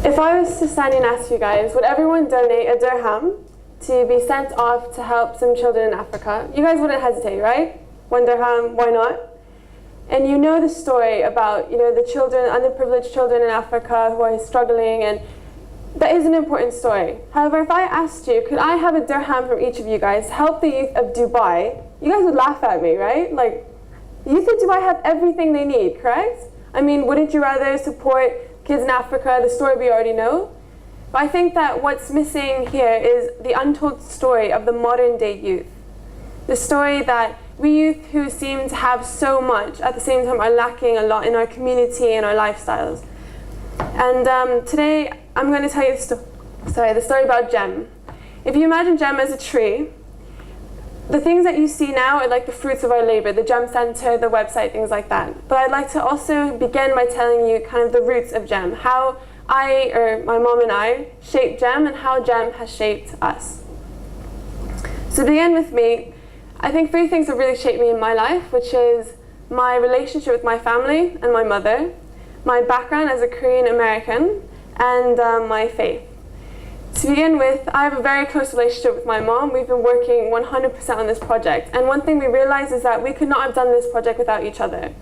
If I was to stand and ask you guys, would everyone donate a dirham to be sent off to help some children in Africa? You guys wouldn't hesitate, right? 1 dirham, why not? And you know the story about, the children, underprivileged children in Africa who are struggling, and that is an important story. However, if I asked you, could I have a dirham from each of you guys to help the youth of Dubai, you guys would laugh at me, right? Like, youth of Dubai have everything they need, correct? I mean, wouldn't you rather support kids in Africa, the story we already know? But I think that what's missing here is the untold story of the modern day youth. The story that we youth who seem to have so much, at the same time are lacking a lot in our community and our lifestyles. And today, I'm going to tell you the story about GYEM. If you imagine GYEM as a tree, the things that you see now are like the fruits of our labor, the GYEM Center, the website, things like that. But I'd like to also begin by telling you kind of the roots of GYEM, how my mom and I, shaped GYEM and how GYEM has shaped us. So to begin with me, I think 3 things have really shaped me in my life, which is my relationship with my family and my mother, my background as a Korean American, and my faith. To begin with, I have a very close relationship with my mom. We've been working 100% on this project. And one thing we realized is that we could not have done this project without each other.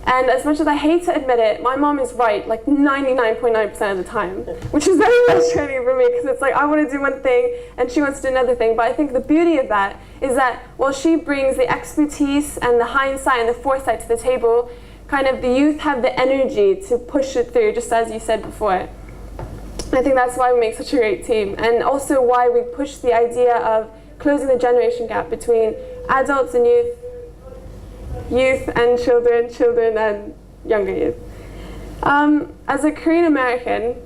And as much as I hate to admit it, my mom is right, like 99.9% of the time, which is very frustrating for me, because it's like I want to do one thing and she wants to do another thing. But I think the beauty of that is that while she brings the expertise and the hindsight and the foresight to the table, kind of the youth have the energy to push it through, just as you said before. I think that's why we make such a great team, and also why we push the idea of closing the generation gap between adults and youth and children and younger youth. As a Korean American,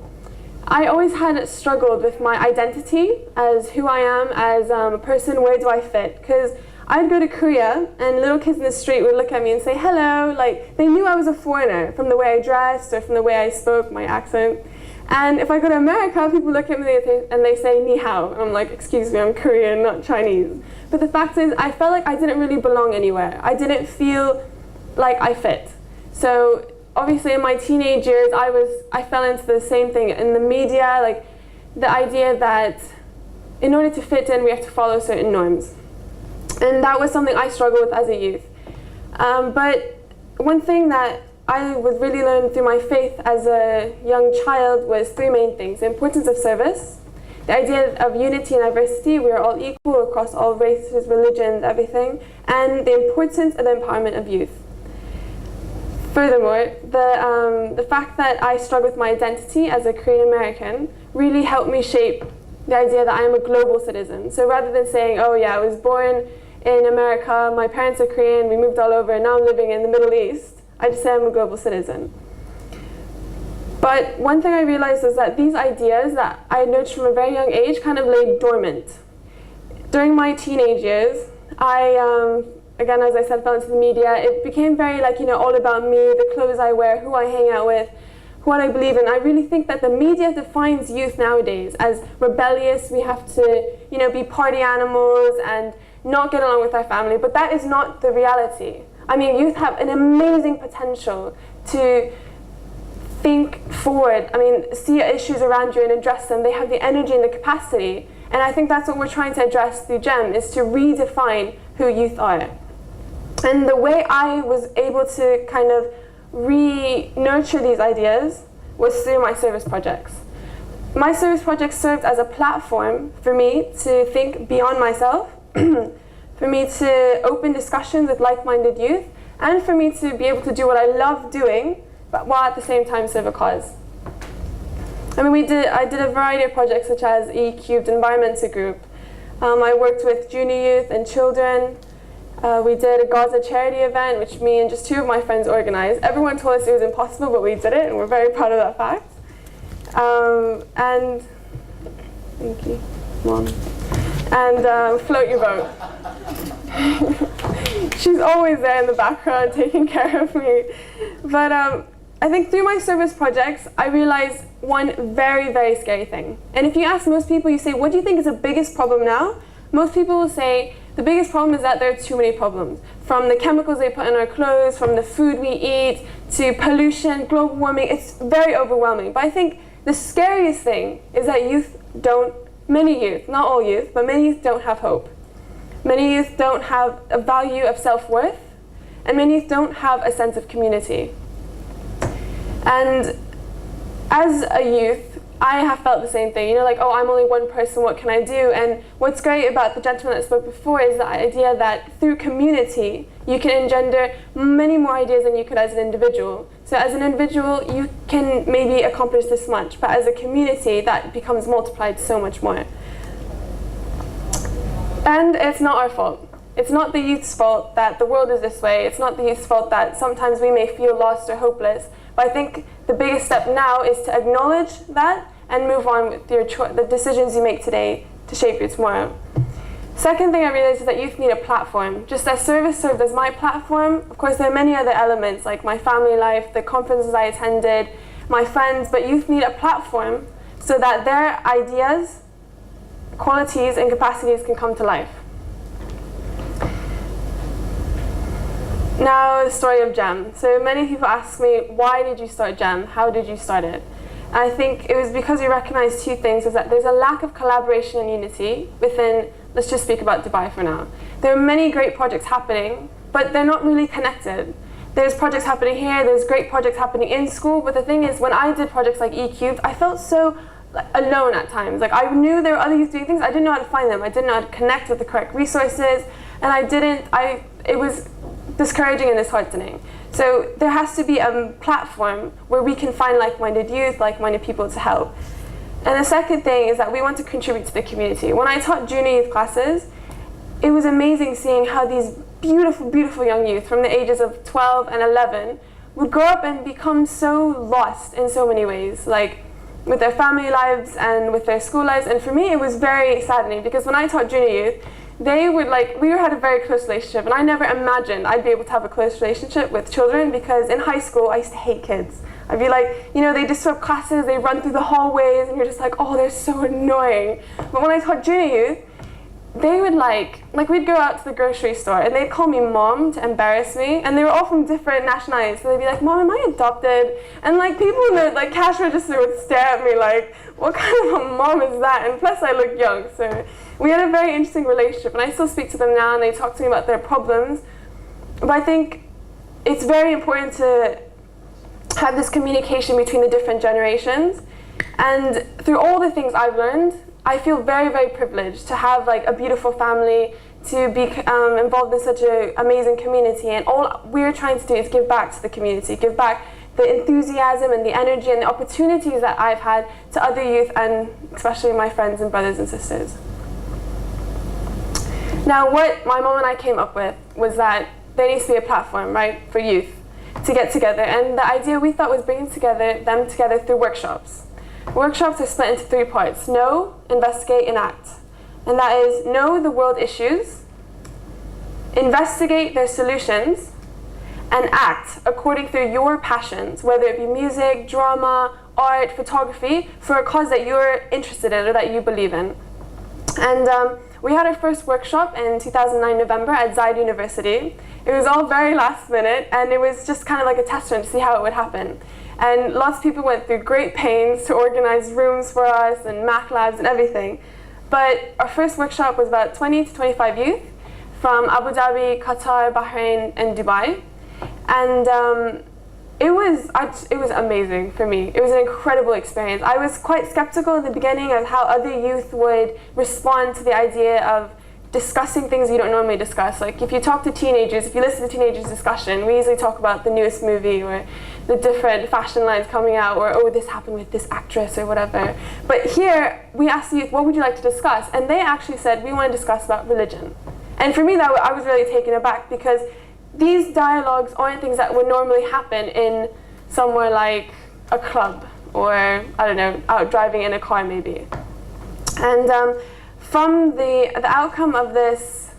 I always had struggled with my identity as who I am as a person. Where do I fit? Because I'd go to Korea and little kids in the street would look at me and say hello, like they knew I was a foreigner from the way I dressed or from the way I spoke, my accent. And if I go to America, people look at me and they say ni hao. And I'm like, excuse me, I'm Korean, not Chinese. But the fact is, I felt like I didn't really belong anywhere. I didn't feel like I fit. So obviously in my teenage years, I fell into the same thing in the media, like the idea that in order to fit in, we have to follow certain norms. And that was something I struggled with as a youth. But one thing that I would really learn through my faith as a young child was 3 main things: the importance of service, the idea of unity and diversity, we are all equal across all races, religions, everything, and the importance of the empowerment of youth. Furthermore, the fact that I struggle with my identity as a Korean American really helped me shape the idea that I am a global citizen. So rather than saying, oh yeah, I was born in America, my parents are Korean, we moved all over, and now I'm living in the Middle East, I just say I'm a global citizen. But one thing I realized is that these ideas that I nurtured from a very young age kind of lay dormant. During my teenage years, I, again, as I said, fell into the media. It became very all about me, the clothes I wear, who I hang out with, what I believe in. I really think that the media defines youth nowadays as rebellious. We have to, be party animals and not get along with our family. But that is not the reality. I mean, youth have an amazing potential to think forward. I mean, see issues around you and address them. They have the energy and the capacity. And I think that's what we're trying to address through GYEM, is to redefine who youth are. And the way I was able to kind of re-nurture these ideas was through my service projects. My service projects served as a platform for me to think beyond myself, for me to open discussions with like-minded youth, and for me to be able to do what I love doing, but while at the same time serve a cause. I mean, I did a variety of projects such as E-Cubed Environmental Group. I worked with junior youth and children. We did a Gaza charity event, which me and just 2 of my friends organized. Everyone told us it was impossible, but we did it, and we're very proud of that fact. And thank you, Mom. And float your boat. She's always there in the background taking care of me. But I think through my service projects, I realized one very, very scary thing. And if you ask most people, you say, what do you think is the biggest problem now? Most people will say, the biggest problem is that there are too many problems. From the chemicals they put in our clothes, from the food we eat, to pollution, global warming, it's very overwhelming. But I think the scariest thing is that many youth, not all youth, but many youth don't have hope. Many youth don't have a value of self-worth, and many youth don't have a sense of community. And as a youth, I have felt the same thing, like, oh, I'm only one person, what can I do? And what's great about the gentleman that spoke before is the idea that through community, you can engender many more ideas than you could as an individual. So as an individual, you can maybe accomplish this much, but as a community, that becomes multiplied so much more. And it's not our fault. It's not the youth's fault that the world is this way. It's not the youth's fault that sometimes we may feel lost or hopeless. But I think the biggest step now is to acknowledge that and move on with the decisions you make today to shape your tomorrow. Second thing I realized is that youth need a platform. Just as service served as my platform, of course there are many other elements like my family life, the conferences I attended, my friends, but youth need a platform so that their ideas, qualities, and capacities can come to life. Now, the story of GYEM. So many people ask me, why did you start GYEM? How did you start it? And I think it was because we recognized two things, is that there's a lack of collaboration and unity within, let's just speak about Dubai for now. There are many great projects happening, but they're not really connected. There's projects happening here, there's great projects happening in school, but the thing is, when I did projects like E-Cubed, I felt so alone at times. Like, I knew there were other youth doing things, I didn't know how to find them, I didn't know how to connect with the correct resources, and it was discouraging and disheartening. So there has to be a platform where we can find like-minded youth, like-minded people to help. And the second thing is that we want to contribute to the community. When I taught junior youth classes, it was amazing seeing how these beautiful, beautiful young youth from the ages of 12 and 11 would grow up and become so lost in so many ways, like with their family lives and with their school lives. And for me, it was very saddening because when I taught junior youth, we had a very close relationship, and I never imagined I'd be able to have a close relationship with children because in high school I used to hate kids. I'd be like, they disrupt classes, they run through the hallways, and you're just like, oh, they're so annoying. But when I taught junior youth, they would we'd go out to the grocery store and they'd call me mom to embarrass me, and they were all from different nationalities, so they'd be like, Mom, am I adopted? And people in the cash register would stare at me like, what kind of a mom is that? And plus I look young, so we had a very interesting relationship, and I still speak to them now and they talk to me about their problems. But I think it's very important to have this communication between the different generations, and through all the things I've learned, I feel very, very privileged to have a beautiful family, to be involved in such an amazing community, and all we're trying to do is give back to the community, give back the enthusiasm and the energy and the opportunities that I've had to other youth, and especially my friends and brothers and sisters. Now, what my mom and I came up with was that there needs to be a platform, right, for youth to get together, and the idea we thought was bringing them together through workshops. Workshops are split into 3 parts: know, investigate, and act. And that is, know the world issues, investigate their solutions, and act according to your passions, whether it be music, drama, art, photography, for a cause that you're interested in or that you believe in. And we had our first workshop in 2009 November at Zayed University. It was all very last minute, and it was just kind of like a test run to see how it would happen. And lots of people went through great pains to organize rooms for us and math labs and everything. But our first workshop was about 20 to 25 youth from Abu Dhabi, Qatar, Bahrain, and Dubai. And it was amazing for me. It was an incredible experience. I was quite skeptical in the beginning of how other youth would respond to the idea of discussing things you don't normally discuss. Like if you talk to teenagers, if you listen to teenagers' discussion, we usually talk about the newest movie or the different fashion lines coming out, or oh, this happened with this actress or whatever. But here, we asked the youth, what would you like to discuss? And they actually said, we want to discuss about religion. And for me, I was really taken aback, because these dialogues aren't things that would normally happen in somewhere like a club, or I don't know, out driving in a car maybe. And from the outcome of this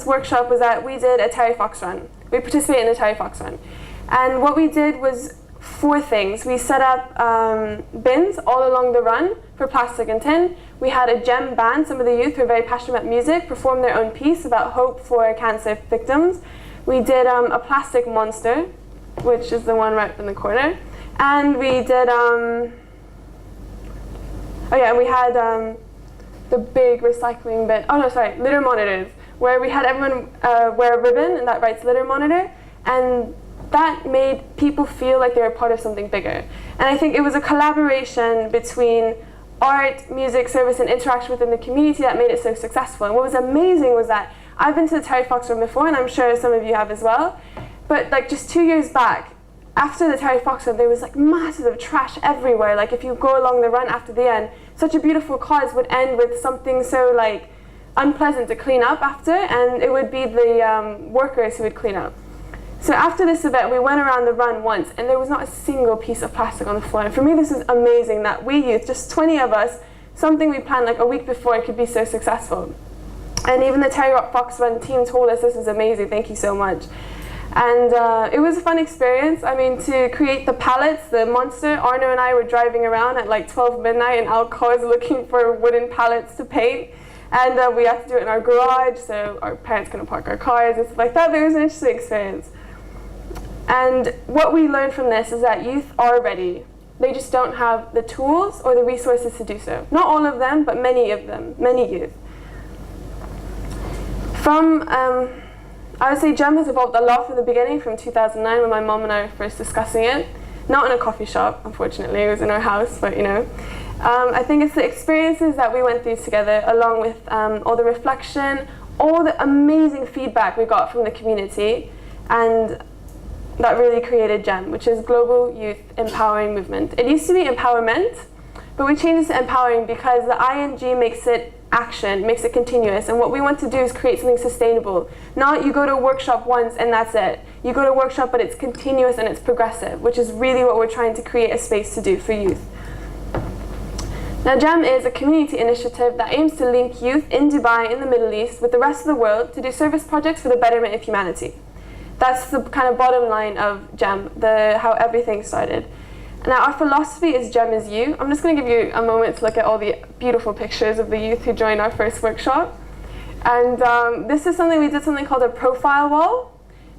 workshop was that we did a Terry Fox run. We participated in a Terry Fox run. And what we did was 4 things. We set up bins all along the run for plastic and tin. We had a GYEM band. Some of the youth who are very passionate about music performed their own piece about hope for cancer victims. We did a plastic monster, which is the one right in the corner. And we did Oh yeah, and we had the big recycling bin, litter monitors, where we had everyone wear a ribbon and that writes litter monitor, and that made people feel like they were part of something bigger. And I think it was a collaboration between art, music, service, and interaction within the community that made it so successful. And what was amazing was that I've been to the Terry Fox Run before, and I'm sure some of you have as well, but like just 2 years back, after the Terry Fox Run, there was like masses of trash everywhere. Like if you go along the run after the end, such a beautiful cause would end with something so like unpleasant to clean up after, and it would be the workers who would clean up. So after this event, we went around the run once, and there was not a single piece of plastic on the floor. And for me, this is amazing that we youth, just 20 of us, something we planned like a week before, could be so successful. And even the Terry Fox Run team told us, this is amazing, thank you so much. And it was a fun experience. I mean, to create the pallets, the monster, Arno and I were driving around at like 12 midnight in our cars looking for wooden pallets to paint. And we had to do it in our garage, so our parents couldn't park our cars and stuff like that. But it was an interesting experience. And what we learned from this is that youth are ready. They just don't have the tools or the resources to do so. Not all of them, but many of them, many youth. I would say GYEM has evolved a lot from the beginning, from 2009 when my mom and I were first discussing it. Not in a coffee shop, unfortunately, it was in our house, but you know. I think it's the experiences that we went through together, along with all the reflection, all the amazing feedback we got from the community, and that really created GYEM, which is Global Youth Empowering Movement. It used to be empowerment, but we changed it to empowering because the ing makes it action, makes it continuous, and what we want to do is create something sustainable. Not you go to a workshop once and that's it. You go to a workshop, but it's continuous and it's progressive, which is really what we're trying to create a space to do for youth. Now, GYEM is a community initiative that aims to link youth in Dubai, in the Middle East, with the rest of the world to do service projects for the betterment of humanity. That's the kind of bottom line of GYEM, how everything started. Now, our philosophy is GYEM is you. I'm just going to give you a moment to look at all the beautiful pictures of the youth who joined our first workshop. And this is something, we did something called a profile wall,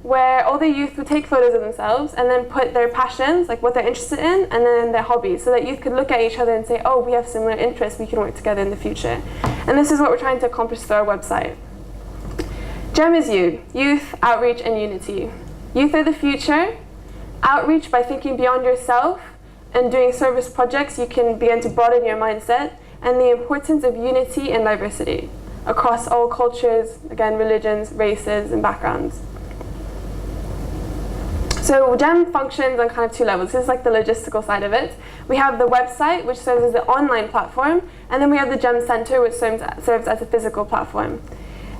where all the youth would take photos of themselves and then put their passions, like what they're interested in, and then their hobbies, so that youth could look at each other and say, oh, we have similar interests, we can work together in the future. And this is what we're trying to accomplish through our website. GYEM is you, youth, outreach, and unity. Youth are the future. Outreach by thinking beyond yourself and doing service projects, you can begin to broaden your mindset, and the importance of unity and diversity across all cultures, again, religions, races, and backgrounds. So GYEM functions on kind of two levels. This is like the logistical side of it. We have the website, which serves as the online platform, and then we have the GYEM Center, which serves as a physical platform.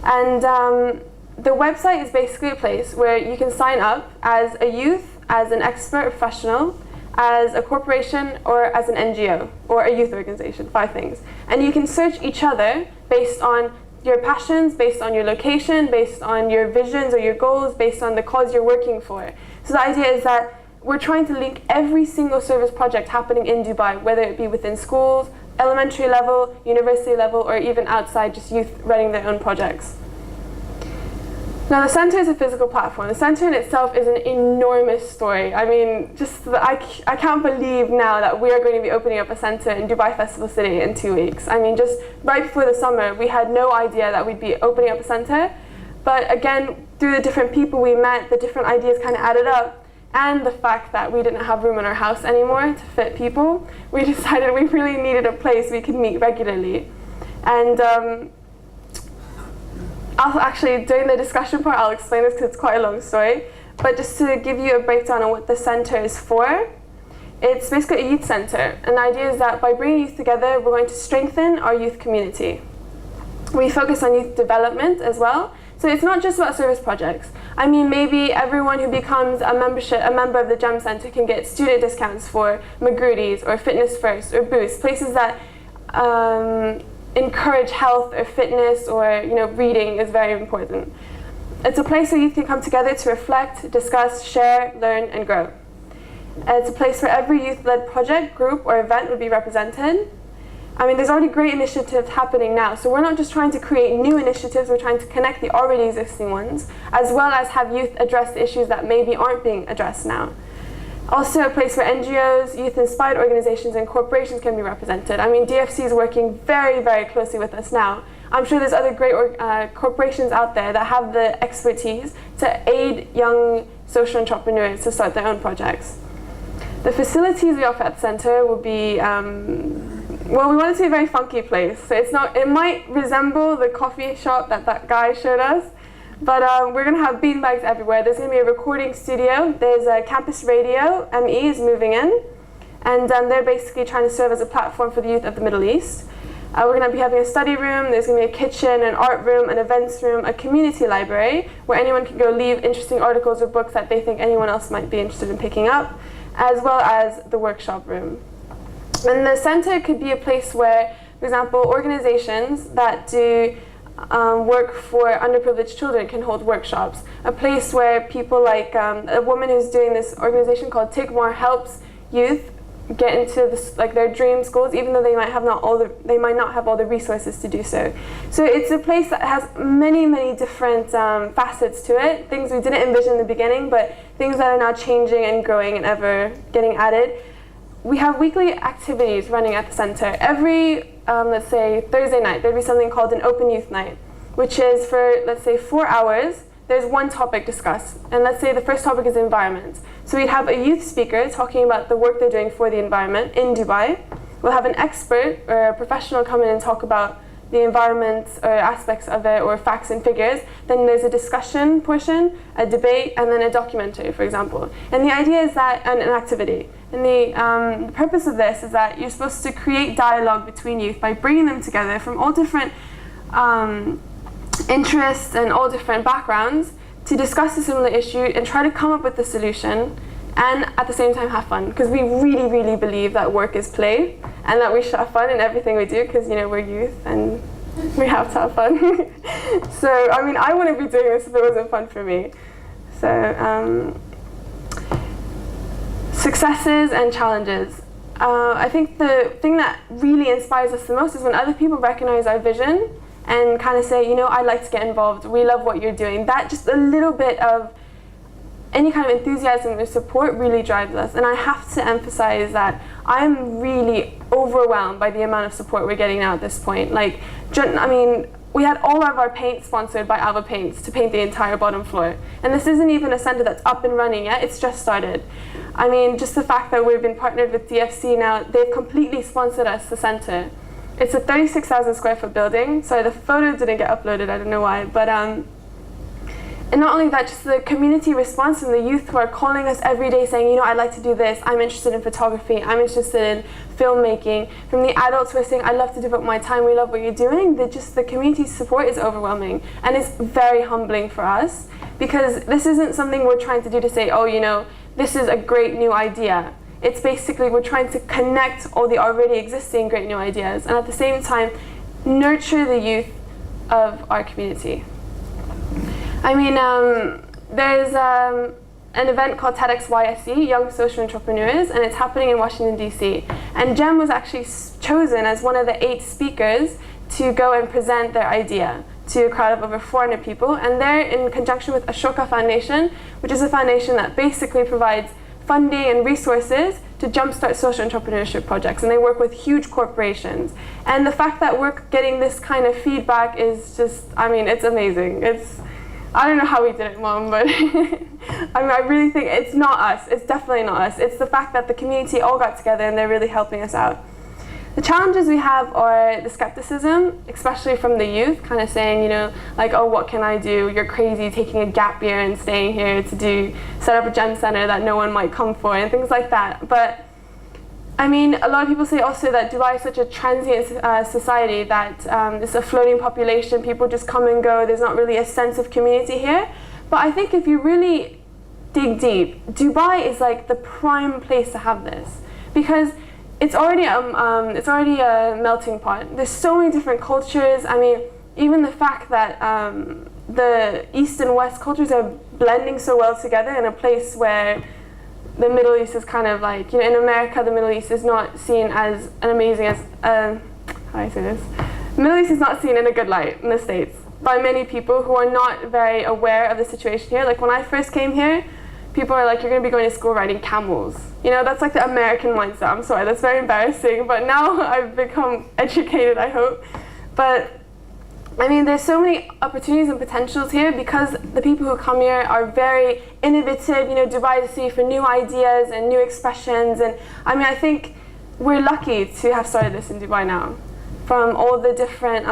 And the website is basically a place where you can sign up as a youth, as an expert professional, as a corporation, or as an NGO, or a youth organization, 5 things. And you can search each other based on your passions, based on your location, based on your visions or your goals, based on the cause you're working for. So the idea is that we're trying to link every single service project happening in Dubai, whether it be within schools, elementary level, university level, or even outside, just youth running their own projects. Now, the center is a physical platform. The center in itself is an enormous story. I mean, I can't believe now that we are going to be opening up a center in Dubai Festival City in 2 weeks. I mean, just right before the summer, we had no idea that we'd be opening up a center. But again, through the different people we met, the different ideas kind of added up, and the fact that we didn't have room in our house anymore to fit people, we decided we really needed a place we could meet regularly. And I'll actually, during the discussion part, I'll explain this because it's quite a long story. But just to give you a breakdown on what the center is for, it's basically a youth center. And the idea is that by bringing youth together, we're going to strengthen our youth community. We focus on youth development as well. So it's not just about service projects. I mean, maybe everyone who becomes a member of the GYEM Center can get student discounts for Magrudi's or Fitness First or Boost, places that encourage health or fitness, or reading is very important. It's a place where youth can come together to reflect, discuss, share, learn, and grow. It's a place where every youth-led project, group, or event would be represented. I mean, there's already great initiatives happening now, so we're not just trying to create new initiatives, we're trying to connect the already existing ones, as well as have youth address the issues that maybe aren't being addressed now. Also a place where NGOs, youth-inspired organizations and corporations can be represented. I mean, DFC is working very, very closely with us now. I'm sure there's other great corporations out there that have the expertise to aid young social entrepreneurs to start their own projects. The facilities we offer at the center will be, well, we want it to be a very funky place. So it might resemble the coffee shop that guy showed us, but we're going to have beanbags everywhere. There's going to be a recording studio. There's a campus radio, ME is moving in, and they're basically trying to serve as a platform for the youth of the Middle East. We're going to be having a study room, there's going to be a kitchen, an art room, an events room, a community library where anyone can go leave interesting articles or books that they think anyone else might be interested in picking up, as well as the workshop room. And the center could be a place where, for example, organizations that do work for underprivileged children can hold workshops. A place where people like a woman who's doing this organization called Take More helps youth get into this, like their dream schools, even though they might not have all the resources to do so. So it's a place that has many, many different facets to it, things we didn't envision in the beginning, but things that are now changing and growing and ever getting added. We have weekly activities running at the center. Every, let's say, Thursday night, there'd be something called an open youth night, which is for, let's say, 4 hours, there's one topic discussed. And let's say the first topic is environment. So we'd have a youth speaker talking about the work they're doing for the environment in Dubai. We'll have an expert or a professional come in and talk about the environment or aspects of it or facts and figures. Then there's a discussion portion, a debate, and then a documentary, for example. And the idea is that, and an activity. And the purpose of this is that you're supposed to create dialogue between youth by bringing them together from all different interests and all different backgrounds to discuss a similar issue and try to come up with a solution and at the same time have fun, because we really, really believe that work is play and that we should have fun in everything we do, because, you know, we're youth and we have to have fun. So, I mean, I wouldn't be doing this if it wasn't fun for me. So, successes and challenges. I think the thing that really inspires us the most is when other people recognize our vision and kind of say, you know, I'd like to get involved, we love what you're doing. That just a little bit of any kind of enthusiasm or support really drives us. And I have to emphasize that I'm really overwhelmed by the amount of support we're getting now at this point. Like, I mean, we had all of our paint sponsored by Alva Paints to paint the entire bottom floor. And this isn't even a center that's up and running yet, it's just started. I mean, just the fact that we've been partnered with DFC now, they've completely sponsored us, the center. It's a 36,000 square foot building. Sorry, the photo didn't get uploaded, I don't know why. But, and not only that, just the community response from the youth who are calling us every day saying, you know, I'd like to do this, I'm interested in photography, I'm interested in filmmaking. From the adults who are saying, I'd love to devote my time, we love what you're doing. The community support is overwhelming. And it's very humbling for us, because this isn't something we're trying to do to say, oh, you know, this is a great new idea. It's basically we're trying to connect all the already existing great new ideas and at the same time nurture the youth of our community. I mean, there's an event called TEDxYSE, Young Social Entrepreneurs, and it's happening in Washington, D.C. And GYEM was actually chosen as one of the 8 speakers to go and present their idea to a crowd of over 400 people. And they're in conjunction with Ashoka Foundation, which is a foundation that basically provides funding and resources to jumpstart social entrepreneurship projects, and they work with huge corporations. And the fact that we're getting this kind of feedback is just, I mean, it's amazing. I don't know how we did it, Mom, but I mean, I really think it's not us. It's definitely not us. It's the fact that the community all got together and they're really helping us out. The challenges we have are the skepticism, especially from the youth, kind of saying, you know, like, oh, what can I do? You're crazy taking a gap year and staying here to set up a GYEM center that no one might come for and things like that. But I mean, a lot of people say also that Dubai is such a transient society, that it's a floating population, people just come and go, there's not really a sense of community here. But I think if you really dig deep, Dubai is like the prime place to have this, because it's already a melting pot. There's so many different cultures. I mean, even the fact that the East and West cultures are blending so well together in a place where the Middle East is kind of like, you know, in America, the Middle East is not seen as an amazing as, how do I say this? The Middle East is not seen in a good light in the States by many people who are not very aware of the situation here. Like when I first came here, people are like, you're going to be going to school riding camels. You know, that's like the American mindset. I'm sorry, that's very embarrassing, but now I've become educated, I hope. But I mean, there's so many opportunities and potentials here because the people who come here are very innovative. You know, Dubai is a city for new ideas and new expressions. And I mean, I think we're lucky to have started this in Dubai now, from all the different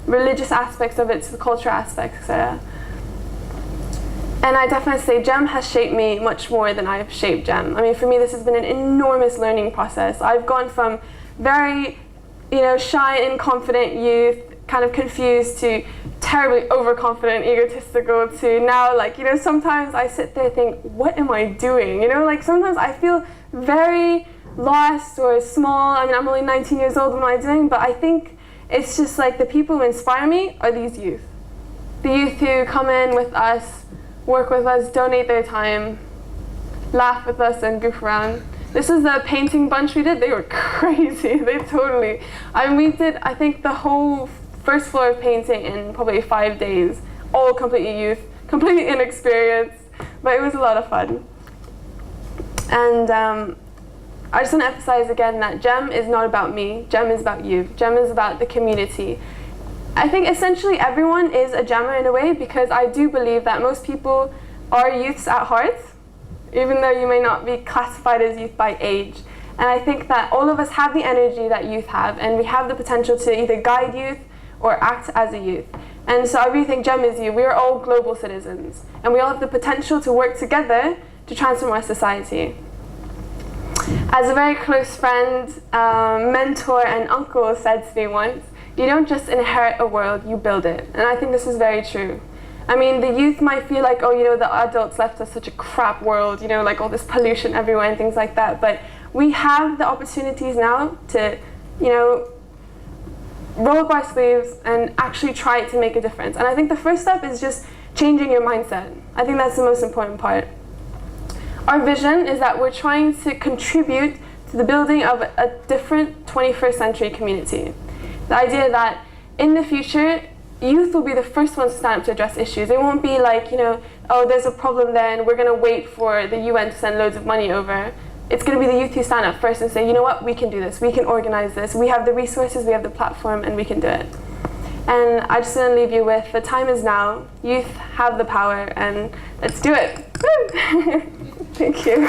religious aspects of it to the cultural aspects, etc. And I definitely say GYEM has shaped me much more than I've shaped GYEM. I mean, for me, this has been an enormous learning process. I've gone from very, you know, shy and confident youth, kind of confused, to terribly overconfident, egotistical, to now, like, you know, sometimes I sit there and think, what am I doing? You know, like, sometimes I feel very lost or small. I mean, I'm only 19 years old, what am I doing? But I think it's just like the people who inspire me are these youth. The youth who come in with us, work with us, donate their time, laugh with us and goof around. This is the painting bunch we did. They were crazy. They totally, I mean, we did, I think, the whole first floor of painting in probably 5 days, all completely youth, completely inexperienced, but it was a lot of fun. And I just want to emphasize again that GYEM is not about me. GYEM is about you. GYEM is about the community. I think essentially everyone is a GYEMer in a way, because I do believe that most people are youths at heart, even though you may not be classified as youth by age. And I think that all of us have the energy that youth have, and we have the potential to either guide youth or act as a youth. And so I really think GYEM is you. We are all global citizens, and we all have the potential to work together to transform our society. As a very close friend, mentor, and uncle said to me once, you don't just inherit a world, you build it. And I think this is very true. I mean, the youth might feel like, oh, you know, the adults left us such a crap world, you know, like all this pollution everywhere and things like that. But we have the opportunities now to, you know, roll up our sleeves and actually try to make a difference. And I think the first step is just changing your mindset. I think that's the most important part. Our vision is that we're trying to contribute to the building of a different 21st century community. The idea that in the future, youth will be the first ones to stand up to address issues. It won't be like, you know, oh, there's a problem there and we're going to wait for the UN to send loads of money over. It's going to be the youth who stand up first and say, you know what, we can do this, we can organize this, we have the resources, we have the platform, and we can do it. And I just want to leave you with, the time is now, youth have the power, and let's do it. Thank you.